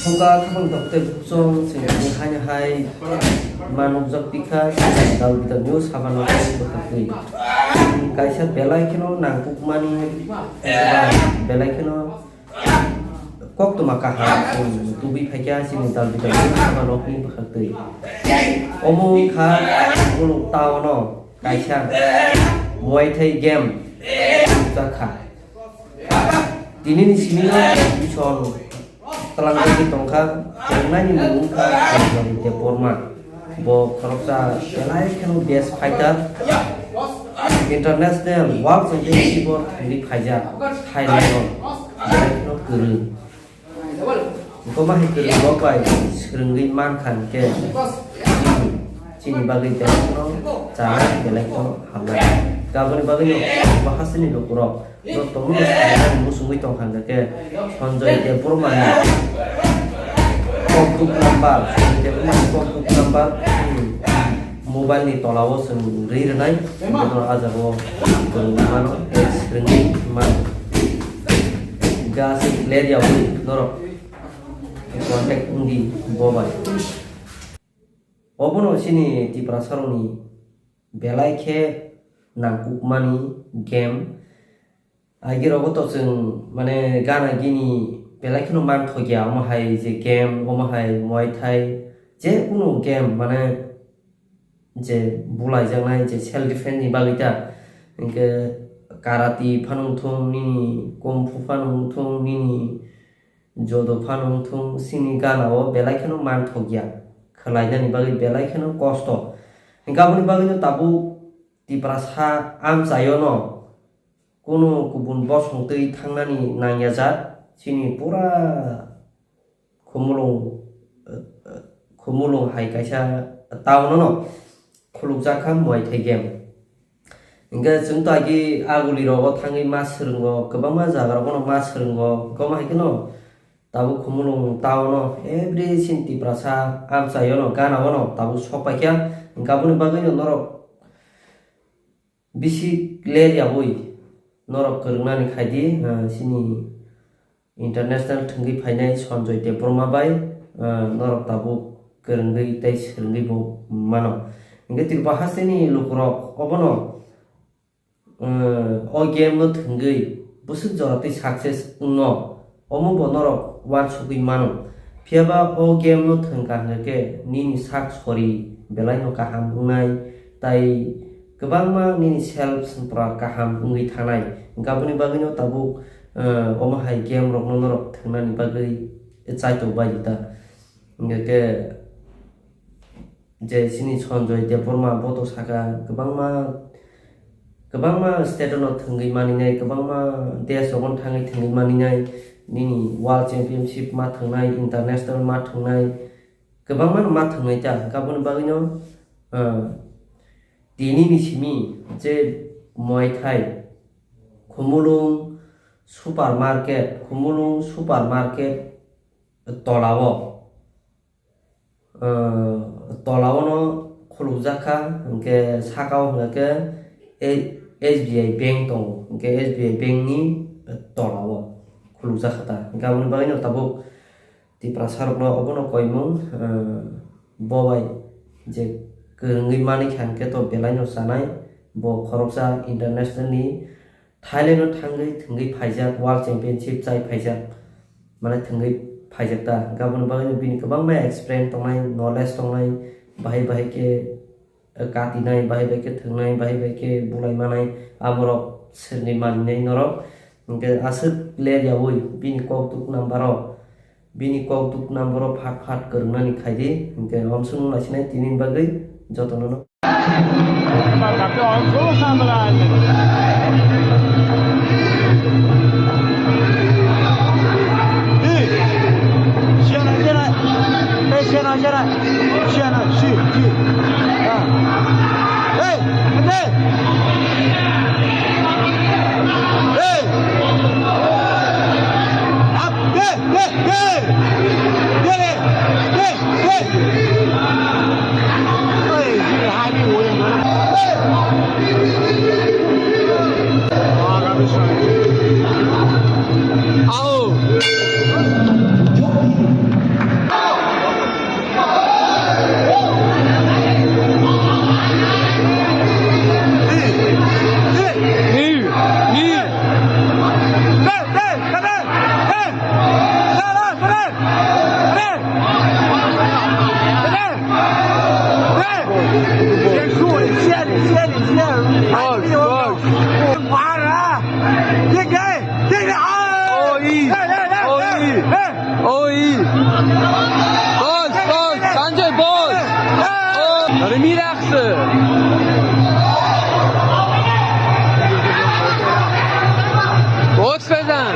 Rwkha khapang dokter bukjong singani haina hai manukjak pika dal bitor news haban bakatui kaisa belai kheno nangpukmani belai kheno kok tuma kaha tubi phakya sini dal bitor news haban bakatui omong kha uluk tawono kaisa Muaythai game jakha dinini sini bison telang lagi tongka karena ini mengungkap dari deforma bo korupsa belai kenu best fighter international world championship di Thailand Thailand belai kenu keren ko mah keren bo pai serenggi mankan ke sini bagi tenon cara belai kenu hamla gabon bagi bahas ini dokuro no tomo musungui tongkan ke Sanjay deforma kontuk number mobile ni tolawo sendiri renai betul aja wo mana screen man gas clear ya woi norok kontak undi mobile obono sini di prasaroni belai ke nangkuk mani game agir ogoto sing mane gana gini belai kino man thogia omahai je game omahai Muaythai je kuno game mane je bulai jangnai je self defense ni bagita inke karate phanung thung ni kung fu phanung thung ni jodo phanung thung sini gana o belai kino man thogia khlai ni bagi belai kino kosto ingkabuni bagi tabu di prasa am sayono kuno kubun bosong tei thangnani nangyajat sini pura khumulwng hai kaisa taun no khulugwi Muaythai game ingga jung ta gi aguli rogo thangi mas serenggo kobangma jaga rogo mas serenggo koma hikeno tabu khumulwng taun no every sinti prasa am sayono gana wono tabu sopakya ingga buni bagui norok bisi clear ya boi norok kerungnani khaidi sini international thunggi phainai Sanjay deforma bai norok tabu kerunggi tai serunggi bo mano inge tir bahaseni lukrok obono o game no thunggi busuk jorati success no omo bo norok wan sugui mano phiaba o game no thungka ngeke nini sak sori belai no kaham ungai tai kebangma nini self sempra kaham ungui thanai gabuni bagino tabu omahai game rok norok thangnani bagui chaito baita ngeke je sini Sanjay deforma boto saka kebangma state no thungui maninai kebangma desh ogon thangai thungui maninai nini world championship ma thangnai international ma thangnai kebangma ma thangnai ta gabuni bagino dini ni simi je Muaythai Khumulwng supermarket tolawo no khulugjakha hingke sakao hingke SBI bank tong hingke SBI bank ni tolawo khulugjakha ta gaboni bagino tabuk ti prasarok no obono koimung bobai je kerungui mani khanke to belai no sanai bo khoroksa international ni Thailand no thungui phaijak world championship chai phaijak mane thungui phaijak ta gabon bagini bini kobang ma experience tongnai knowledge tongnai bahai ke katinai bahai ke thungnai bahai ke bulai manai amorok serni manai norok ingke asuk ler yawoi bini koktuk nambaro phat kerungnani khaidi ingke omsung lasinai tinin bagai jotono باز Sanjay باز داره میرقصه بوکس بزن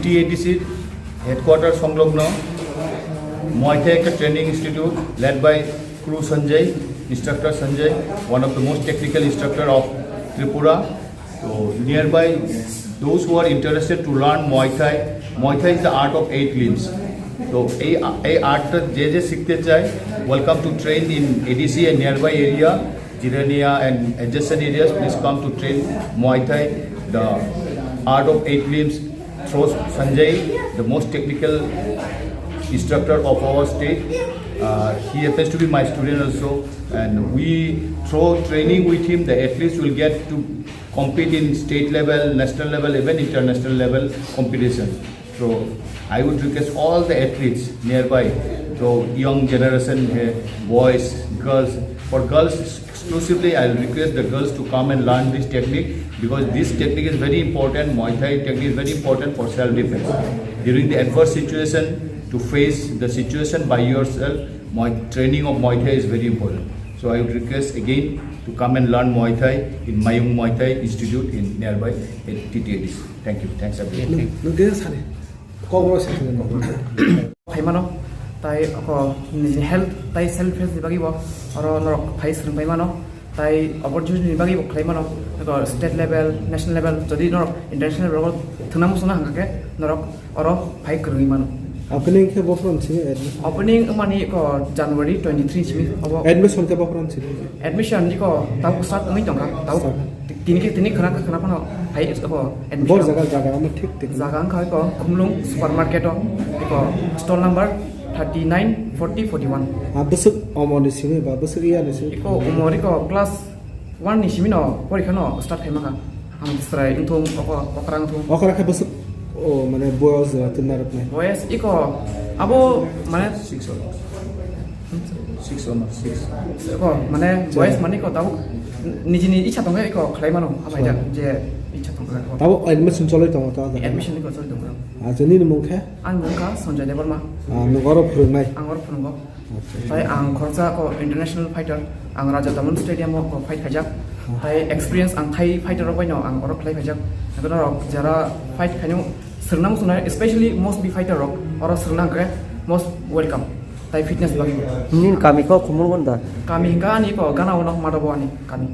TTADC headquarters সংলগ্ন Muaythai একটা training institute led by crew Sanjay, instructor Sanjay, one of the most technical instructor of Tripura. So nearby, those who are interested to learn Muaythai, Muaythai is the art of 8 limbs. So এই আর্টটা যে শিখতে চায়, welcome to train in ADC and nearby area, Jirania and adjacent areas. Please come to train Muaythai, the art of 8 limbs. Throws Sanjay, the most technical instructor of our state. He happens to be my student also, and we through training with him, the athletes will get to compete in state level, national level, even international level competition. So I would request all the athletes nearby, so young generation, boys, girls. For girls exclusively, I will request the girls to come and learn this technique, because this technique is very important. Muaythai technique is very important for self-defense. During the adverse situation, to face the situation by yourself, training of Muaythai is very important. So I would request again to come and learn Muaythai in Mayung Muaythai Institute in nearby at TTADC. Thank you. Thanks everyone. Paimano, tai ako health, tai self defense di bagi bo, oro norok phai sering paimano, tai opportunity di bagi bo paimano, ako state level, national level, jadi norok international level, thunam suna hangke norok oro phai kerungi mano. Opening ke bofron sini Opening mani ko January 23 sini. Admission ke bofron sini. Admission ni ko tahu start ngi tongka, tahu tini kenapa no phai ako admission. Bor jaga ama thik thik. Jaga angka ko Khumulwng supermarket o, ko stall number 39 40 41. Besok omor di sini, besok iya di sini. Iko umur iko class 1 ni sini no, pori kano start hai maka. Ham serai untung okarang tu. Okarang ke besok oh mana boys tenar apne. Boys iko abo mana 6 or 6. Iko mana boys mana iko tahu niji icha tongga iko klai mano apa aja je icha tongga. Tahu admission choloi tong ta. Admission iko choloi tongga. Jeni ni mungke? An mungka Sanjay ma. Nugoro phurungnai. Angor phurungo. Tai ang khorsa ko international fighter ang Raja Taman Stadium ko fight khajak. Tai experience ang Thai fighter ko no ang oro play khajak. Agora jara fight khanyo sernam suna especially most be fighter rock oro sernam ke most welcome. Tai fitness bagi. Nin kami ko Khumulwng da. Kami hingga ni ko gana ono madabo ani kami.